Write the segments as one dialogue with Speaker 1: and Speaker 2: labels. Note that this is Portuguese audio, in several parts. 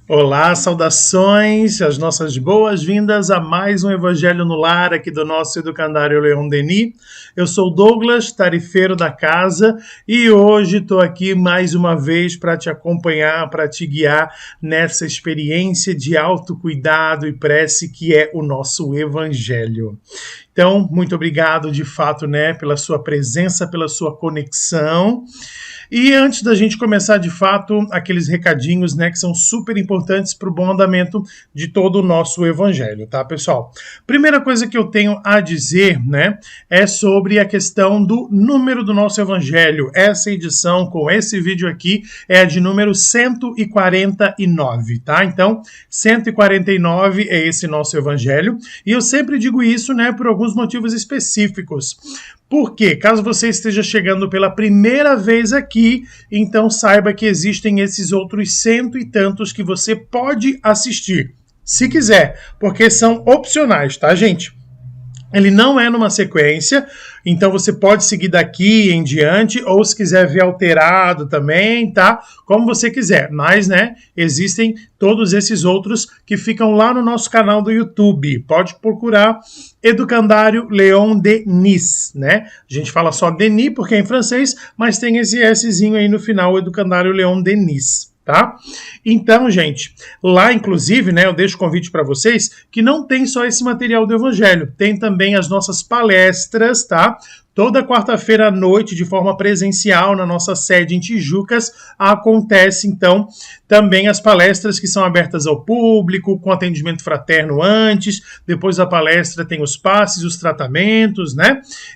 Speaker 1: Olá, saudações, as nossas boas-vindas a mais um Evangelho no Lar aqui do nosso Educandário Leon Denis. Eu sou Douglas, tarifeiro da casa, e hoje estou aqui mais uma vez para te acompanhar, para te guiar nessa experiência de autocuidado e prece que é o nosso Evangelho. Então, muito obrigado de fato, pela sua presença, pela sua conexão. E antes da gente começar de fato aqueles recadinhos, que são super importantes para o bom andamento de todo o nosso evangelho, tá, pessoal? Primeira coisa que eu tenho a dizer, é sobre a questão do número do nosso evangelho. Essa edição com esse vídeo aqui é a de número 149, tá? Então, 149 é esse nosso evangelho, e eu sempre digo isso, por alguns motivos específicos. Porque, caso você esteja chegando pela primeira vez aqui, então saiba que existem esses outros cento e tantos que você pode assistir, se quiser, porque são opcionais, tá, gente? Ele não é numa sequência, então você pode seguir daqui em diante, ou se quiser ver alterado também, tá? Como você quiser, mas, existem todos esses outros que ficam lá no nosso canal do YouTube. Pode procurar Educandário Leon Denis, A gente fala só Denis porque é em francês, mas tem esse Szinho aí no final, Educandário Leon Denis. Tá? Então, gente, lá inclusive, eu deixo o convite para vocês que não tem só esse material do Evangelho, tem também as nossas palestras, tá? Toda quarta-feira à noite, de forma presencial, na nossa sede em Tijucas, acontece, então, também as palestras que são abertas ao público, com atendimento fraterno antes, depois da palestra tem os passes, os tratamentos,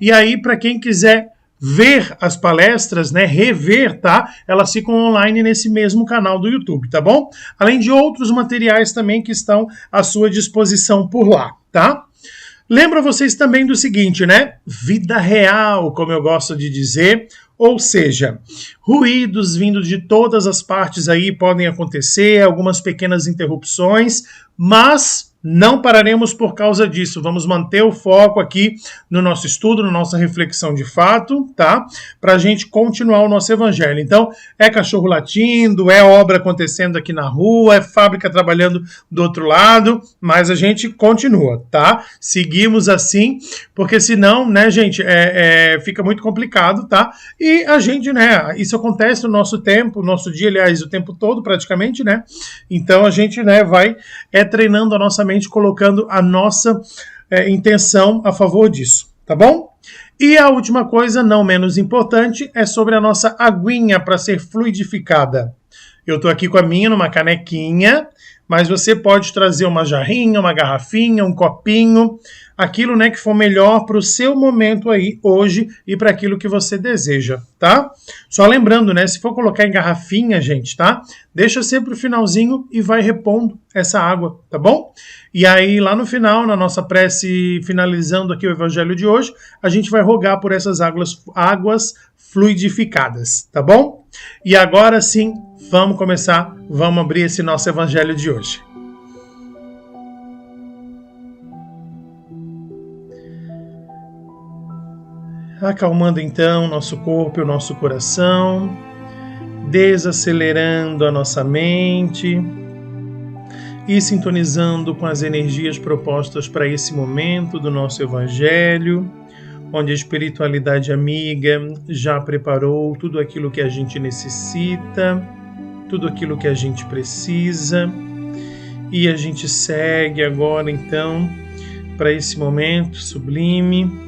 Speaker 1: E aí, para quem quiser ver as palestras, rever, tá? Elas ficam online nesse mesmo canal do YouTube, tá bom? Além de outros materiais também que estão à sua disposição por lá, tá? Lembro vocês também do seguinte, Vida real, como eu gosto de dizer, ou seja, ruídos vindo de todas as partes aí podem acontecer, algumas pequenas interrupções, mas não pararemos por causa disso. Vamos manter o foco aqui no nosso estudo, na nossa reflexão de fato, tá? Para a gente continuar o nosso evangelho. Então, é cachorro latindo, é obra acontecendo aqui na rua, é fábrica trabalhando do outro lado, mas a gente continua, tá? Seguimos assim, porque senão, gente, fica muito complicado, tá? E a gente, isso acontece no nosso tempo, no nosso dia, aliás, o tempo todo praticamente, Então a gente, vai treinando a nossa mente, colocando a nossa intenção a favor disso, tá bom? E a última coisa, não menos importante, é sobre a nossa aguinha para ser fluidificada. Eu estou aqui com a minha numa canequinha, mas você pode trazer uma jarrinha, uma garrafinha, um copinho, aquilo que for melhor para o seu momento aí hoje e para aquilo que você deseja, tá? Só lembrando, se for colocar em garrafinha, gente, tá? Deixa sempre o finalzinho e vai repondo essa água, tá bom? E aí, lá no final, na nossa prece, finalizando aqui o evangelho de hoje, a gente vai rogar por essas águas fluidificadas, tá bom? E agora sim, vamos começar, vamos abrir esse nosso evangelho de hoje. Acalmando então nosso corpo e o nosso coração, desacelerando a nossa mente e sintonizando com as energias propostas para esse momento do nosso Evangelho, onde a espiritualidade amiga já preparou tudo aquilo que a gente necessita, tudo aquilo que a gente precisa, e a gente segue agora então para esse momento sublime,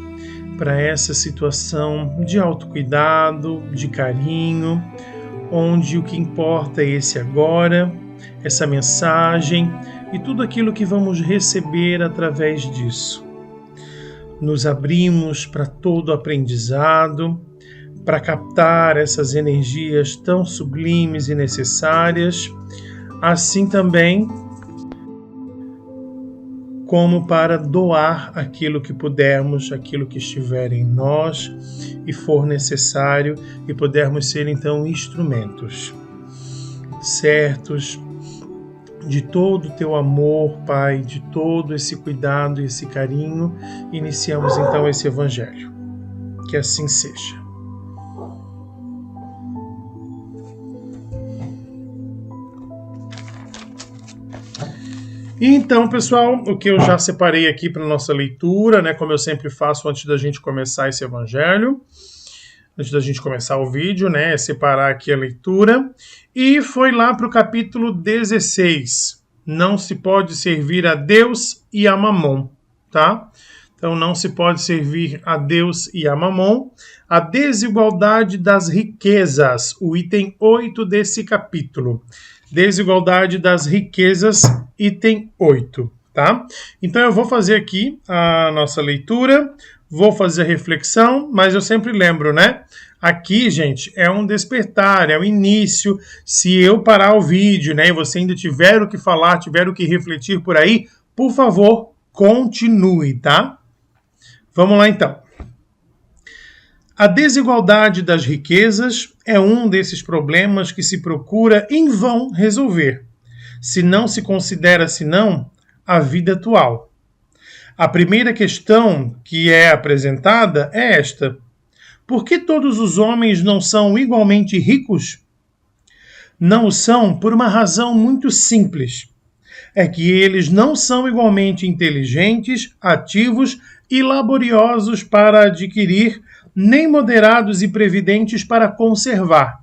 Speaker 1: para essa situação de autocuidado, de carinho, onde o que importa é esse agora, essa mensagem e tudo aquilo que vamos receber através disso. Nos abrimos para todo aprendizado, para captar essas energias tão sublimes e necessárias, assim também como para doar aquilo que pudermos, aquilo que estiver em nós e for necessário, e pudermos ser então instrumentos certos de todo o teu amor, Pai, de todo esse cuidado e esse carinho. Iniciamos então esse Evangelho. Que assim seja. E então, pessoal, o que eu já separei aqui para nossa leitura, né, como eu sempre faço antes da gente começar esse evangelho, antes da gente começar o vídeo, né, é separar aqui a leitura, e foi lá para o capítulo 16. Não se pode servir a Deus e a Mamon, tá? Então, não se pode servir a Deus e a Mamon. A desigualdade das riquezas, o item 8 desse capítulo. Desigualdade das riquezas, item 8, tá? Então, eu vou fazer aqui a nossa leitura, vou fazer a reflexão, mas eu sempre lembro, né? Aqui, gente, é um despertar, é o início. Se eu parar o vídeo, né, e você ainda tiver o que falar, tiver o que refletir por aí, por favor, continue, tá? Vamos lá, então. A desigualdade das riquezas é um desses problemas que se procura em vão resolver, se não se considera senão a vida atual. A primeira questão que é apresentada é esta: por que todos os homens não são igualmente ricos? Não o são por uma razão muito simples. É que eles não são igualmente inteligentes, ativos e laboriosos para adquirir, nem moderados e previdentes para conservar.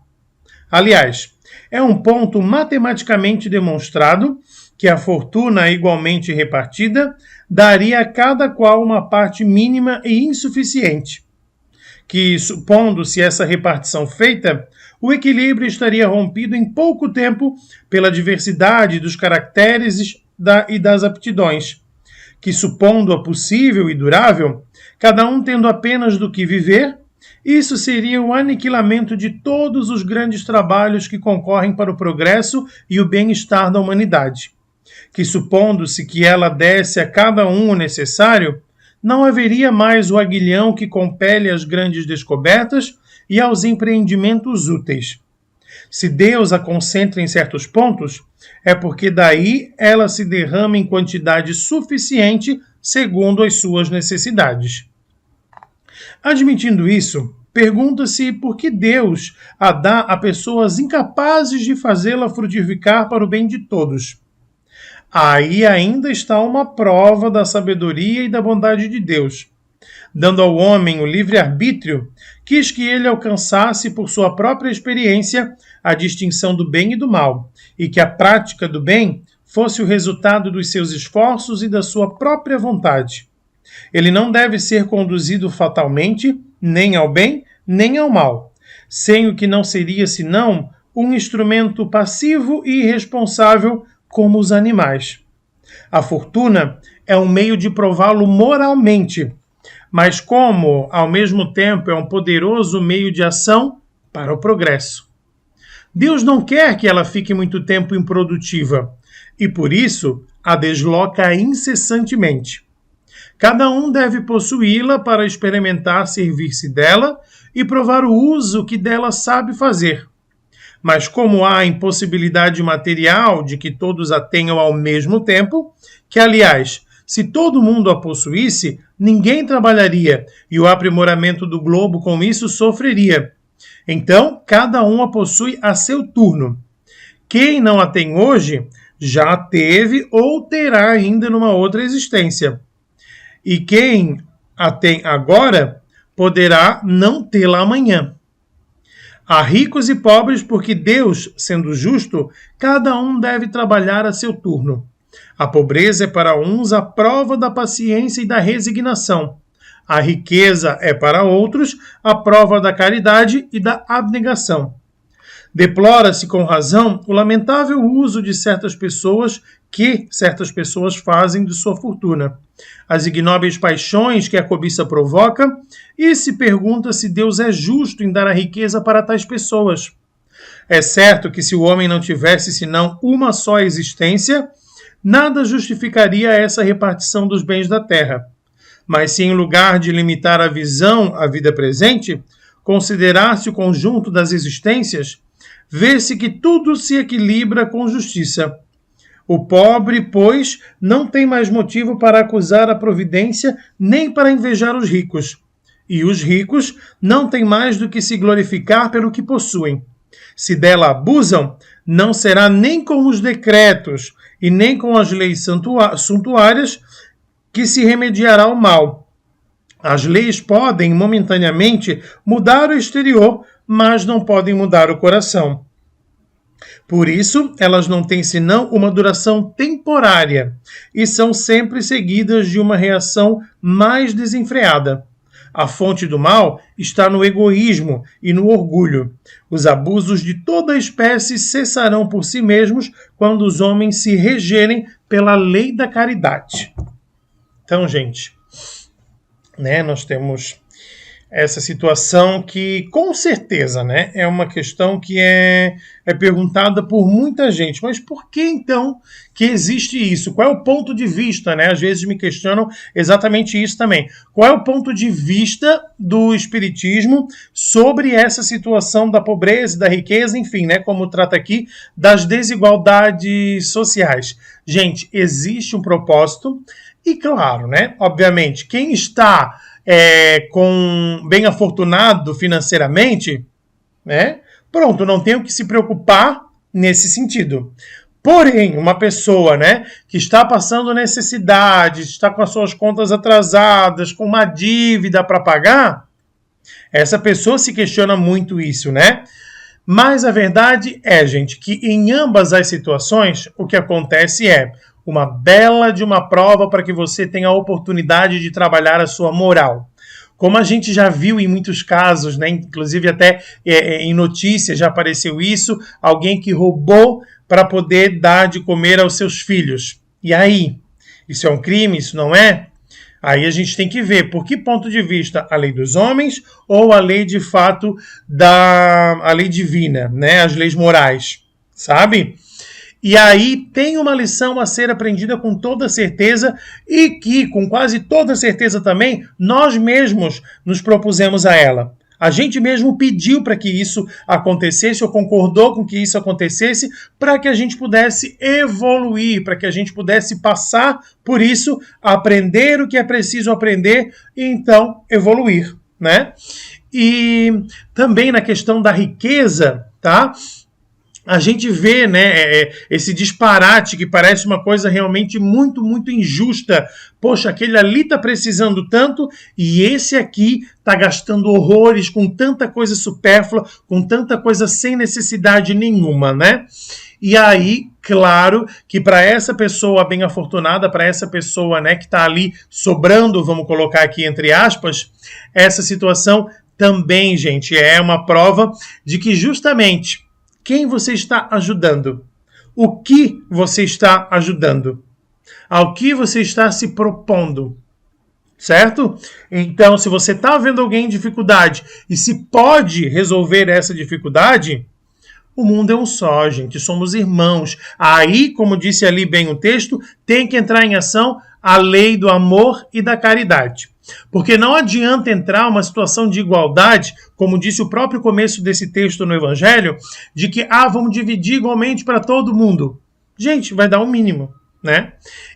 Speaker 1: Aliás, é um ponto matematicamente demonstrado que a fortuna igualmente repartida daria a cada qual uma parte mínima e insuficiente, que, supondo-se essa repartição feita, o equilíbrio estaria rompido em pouco tempo pela diversidade dos caracteres e das aptidões, que, supondo-a possível e durável, cada um tendo apenas do que viver, isso seria o aniquilamento de todos os grandes trabalhos que concorrem para o progresso e o bem-estar da humanidade, que, supondo-se que ela desse a cada um o necessário, não haveria mais o aguilhão que compele às grandes descobertas e aos empreendimentos úteis. Se Deus a concentra em certos pontos, é porque daí ela se derrama em quantidade suficiente segundo as suas necessidades. Admitindo isso, pergunta-se por que Deus a dá a pessoas incapazes de fazê-la frutificar para o bem de todos. Aí ainda está uma prova da sabedoria e da bondade de Deus. Dando ao homem o livre-arbítrio, quis que ele alcançasse por sua própria experiência a distinção do bem e do mal, e que a prática do bem fosse o resultado dos seus esforços e da sua própria vontade. Ele não deve ser conduzido fatalmente, nem ao bem, nem ao mal, sem o que não seria senão um instrumento passivo e irresponsável como os animais. A fortuna é um meio de prová-lo moralmente, mas como, ao mesmo tempo, é um poderoso meio de ação para o progresso. Deus não quer que ela fique muito tempo improdutiva, e por isso a desloca incessantemente. Cada um deve possuí-la para experimentar servir-se dela e provar o uso que dela sabe fazer. Mas como há a impossibilidade material de que todos a tenham ao mesmo tempo, que, aliás, se todo mundo a possuísse, ninguém trabalharia e o aprimoramento do globo com isso sofreria. Então, cada um a possui a seu turno. Quem não a tem hoje, já a teve ou terá ainda numa outra existência. E quem a tem agora, poderá não tê-la amanhã. Há ricos e pobres porque Deus, sendo justo, cada um deve trabalhar a seu turno. A pobreza é para uns a prova da paciência e da resignação. A riqueza é para outros a prova da caridade e da abnegação. Deplora-se com razão o lamentável uso de certas pessoas fazem de sua fortuna, as ignóbeis paixões que a cobiça provoca, e se pergunta se Deus é justo em dar a riqueza para tais pessoas. É certo que se o homem não tivesse senão uma só existência, nada justificaria essa repartição dos bens da terra. Mas se em lugar de limitar a visão à vida presente, considerasse o conjunto das existências, vê-se que tudo se equilibra com justiça. O pobre, pois, não tem mais motivo para acusar a providência nem para invejar os ricos. E os ricos não têm mais do que se glorificar pelo que possuem. Se dela abusam, não será nem com os decretos, e nem com as leis suntuárias que se remediará o mal. As leis podem, momentaneamente, mudar o exterior, mas não podem mudar o coração. Por isso, elas não têm senão uma duração temporária e são sempre seguidas de uma reação mais desenfreada. A fonte do mal está no egoísmo e no orgulho. Os abusos de toda a espécie cessarão por si mesmos quando os homens se regerem pela lei da caridade. Então, gente, nós temos essa situação que, com certeza, é uma questão que é perguntada por muita gente. Mas por que, então, que existe isso? Qual é o ponto de vista? Às vezes me questionam exatamente isso também. Qual é o ponto de vista do Espiritismo sobre essa situação da pobreza, da riqueza, enfim, como trata aqui, das desigualdades sociais? Gente, existe um propósito e, claro, obviamente, quem está bem afortunado financeiramente, pronto, não tem o que se preocupar nesse sentido. Porém, uma pessoa que está passando necessidade, está com as suas contas atrasadas, com uma dívida para pagar, essa pessoa se questiona muito isso, Mas a verdade é, gente, que em ambas as situações, o que acontece é uma bela de uma prova para que você tenha a oportunidade de trabalhar a sua moral. Como a gente já viu em muitos casos, inclusive até em notícias já apareceu isso, alguém que roubou para poder dar de comer aos seus filhos. E aí? Isso é um crime? Isso não é? Aí a gente tem que ver por que ponto de vista a lei dos homens ou a lei de fato a lei divina, as leis morais, sabe? E aí tem uma lição a ser aprendida com toda certeza e que, com quase toda certeza também, nós mesmos nos propusemos a ela. A gente mesmo pediu para que isso acontecesse ou concordou com que isso acontecesse para que a gente pudesse evoluir, para que a gente pudesse passar por isso, aprender o que é preciso aprender e então evoluir, E também na questão da riqueza, tá? A gente vê esse disparate que parece uma coisa realmente muito, muito injusta. Poxa, aquele ali está precisando tanto e esse aqui está gastando horrores com tanta coisa supérflua, com tanta coisa sem necessidade nenhuma, E aí, claro, que para essa pessoa bem afortunada, para essa pessoa que está ali sobrando, vamos colocar aqui entre aspas, essa situação também, gente, é uma prova de que justamente quem você está ajudando? O que você está ajudando? Ao que você está se propondo? Certo? Então, se você está vendo alguém em dificuldade e se pode resolver essa dificuldade, o mundo é um só, gente. Somos irmãos. Aí, como disse ali bem o texto, tem que entrar em ação a lei do amor e da caridade. Porque não adianta entrar uma situação de igualdade, como disse o próprio começo desse texto no Evangelho, de que, vamos dividir igualmente para todo mundo. Gente, vai dar o mínimo,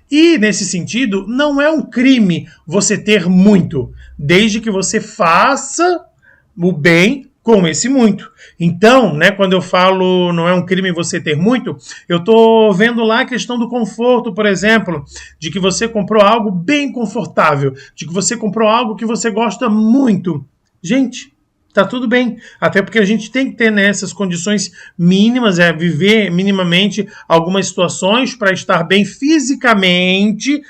Speaker 1: E, nesse sentido, não é um crime você ter muito, desde que você faça o bem com esse muito. Então, quando eu falo não é um crime você ter muito, eu estou vendo lá a questão do conforto, por exemplo, de que você comprou algo bem confortável, de que você comprou algo que você gosta muito. Gente, tá tudo bem, até porque a gente tem que ter essas condições mínimas, viver minimamente algumas situações para estar bem fisicamente,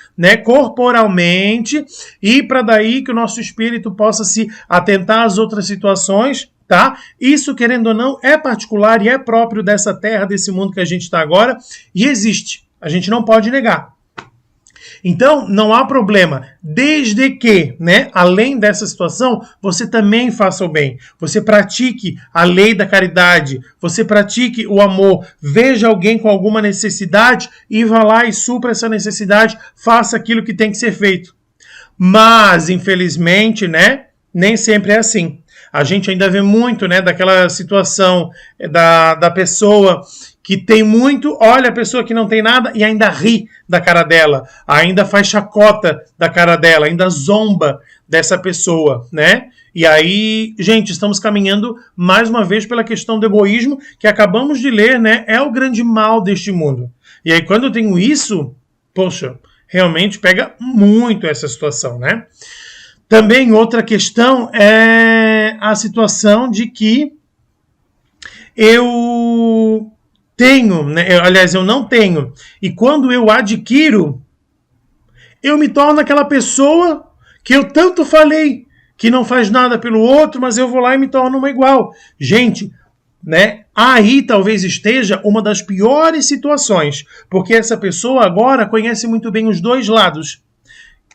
Speaker 1: corporalmente, e para daí que o nosso espírito possa se atentar às outras situações, tá? Isso, querendo ou não, é particular e é próprio dessa terra, desse mundo que a gente está agora, e existe. A gente não pode negar. Então, não há problema, desde que, além dessa situação, você também faça o bem. Você pratique a lei da caridade, você pratique o amor, veja alguém com alguma necessidade e vá lá e supra essa necessidade, faça aquilo que tem que ser feito. Mas, infelizmente, nem sempre é assim. A gente ainda vê muito, daquela situação da pessoa que tem muito, olha a pessoa que não tem nada e ainda ri da cara dela, ainda faz chacota da cara dela, ainda zomba dessa pessoa, E aí, gente, estamos caminhando mais uma vez pela questão do egoísmo, que acabamos de ler, né? É o grande mal deste mundo. E aí, quando eu tenho isso, poxa, realmente pega muito essa situação, né? Também outra questão é a situação de que eu tenho, né? Aliás, eu não tenho. E quando eu adquiro, eu me torno aquela pessoa que eu tanto falei que não faz nada pelo outro, mas eu vou lá e me torno uma igual. Gente, né? Aí talvez esteja uma das piores situações, porque essa pessoa agora conhece muito bem os dois lados.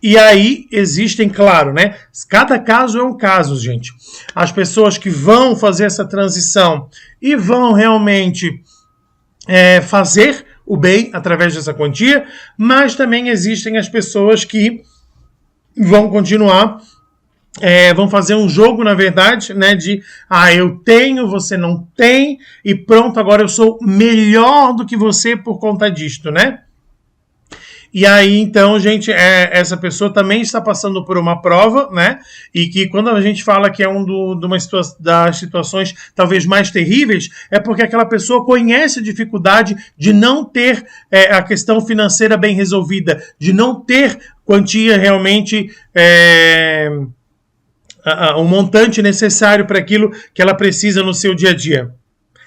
Speaker 1: E aí existem, claro, né? Cada caso é um caso, gente. As pessoas que vão fazer essa transição e vão realmente fazer o bem através dessa quantia, mas também existem as pessoas que vão continuar, vão fazer um jogo, na verdade, né, de eu tenho, você não tem, e pronto, agora eu sou melhor do que você por conta disto, né? E aí, então, gente, essa pessoa também está passando por uma prova, né? E que quando a gente fala que é das situações talvez mais terríveis, é porque aquela pessoa conhece a dificuldade de não ter a questão financeira bem resolvida, de não ter quantia realmente, o montante necessário para aquilo que ela precisa no seu dia a dia.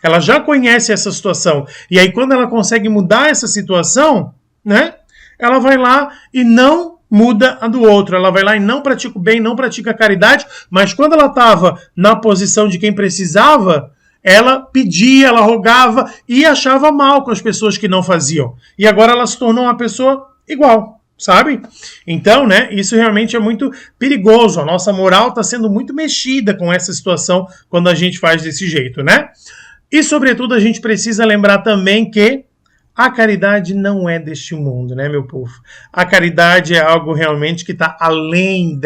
Speaker 1: Ela já conhece essa situação. E aí, quando ela consegue mudar essa situação, né? Ela vai lá e não muda a do outro. Ela vai lá e não pratica o bem, não pratica a caridade, mas quando ela estava na posição de quem precisava, ela pedia, ela rogava e achava mal com as pessoas que não faziam. E agora ela se tornou uma pessoa igual, sabe? Então, né, isso realmente é muito perigoso. A nossa moral está sendo muito mexida com essa situação quando a gente faz desse jeito, né? E, sobretudo, a gente precisa lembrar também que a caridade não é deste mundo, né, meu povo? A caridade é algo realmente que está além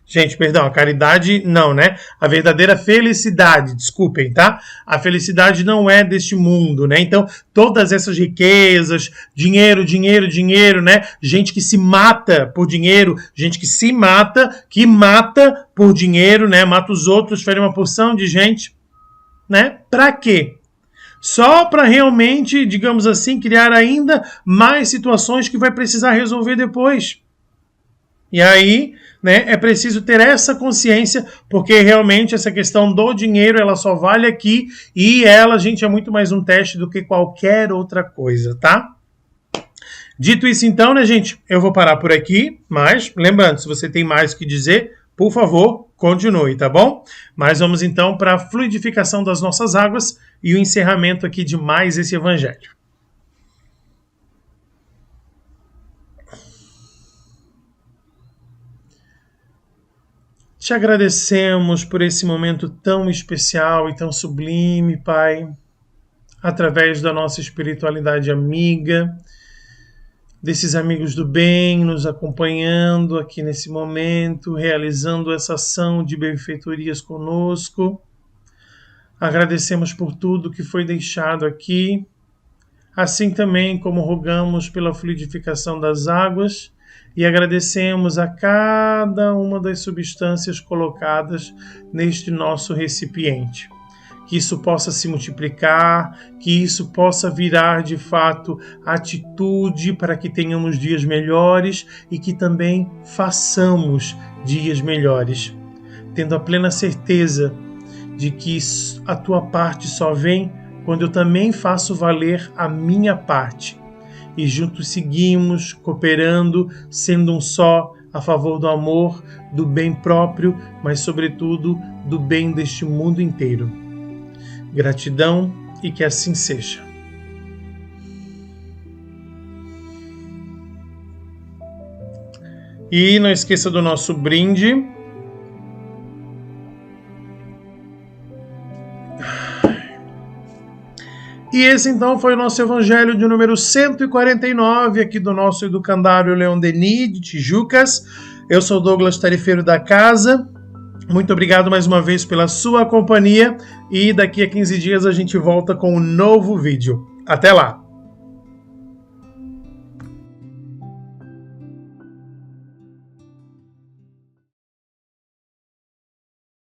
Speaker 1: Gente, perdão, a caridade não, né? A verdadeira felicidade, desculpem, tá? A felicidade não é deste mundo, né? Então, todas essas riquezas, dinheiro, dinheiro, dinheiro, né? Gente que se mata por dinheiro, gente que mata por dinheiro, né? Mata os outros, fere uma porção de gente, né? Pra quê? Só para realmente, digamos assim, criar ainda mais situações que vai precisar resolver depois. E aí, né, é preciso ter essa consciência, porque realmente essa questão do dinheiro, ela só vale aqui e ela, gente, é muito mais um teste do que qualquer outra coisa, tá? Dito isso então, né, gente, eu vou parar por aqui, mas lembrando, se você tem mais o que dizer, por favor, continue, tá bom? Mas vamos então para a fluidificação das nossas águas e o encerramento aqui de mais esse evangelho. Te agradecemos por esse momento tão especial e tão sublime, Pai, através da nossa espiritualidade amiga, desses amigos do bem nos acompanhando aqui nesse momento, realizando essa ação de benfeitorias conosco. Agradecemos por tudo que foi deixado aqui, assim também como rogamos pela fluidificação das águas e agradecemos a cada uma das substâncias colocadas neste nosso recipiente. Que isso possa se multiplicar, que isso possa virar de fato atitude para que tenhamos dias melhores e que também façamos dias melhores, tendo a plena certeza de que a tua parte só vem quando eu também faço valer a minha parte. E juntos seguimos, cooperando, sendo um só, a favor do amor, do bem próprio, mas sobretudo do bem deste mundo inteiro. Gratidão e que assim seja. E não esqueça do nosso brinde. E esse então foi o nosso evangelho de número 149 aqui do nosso educandário Leon Denis de Tijucas. Eu sou Douglas Tarifeiro da casa. Muito obrigado mais uma vez pela sua companhia e daqui a 15 dias a gente volta com um novo vídeo. Até lá!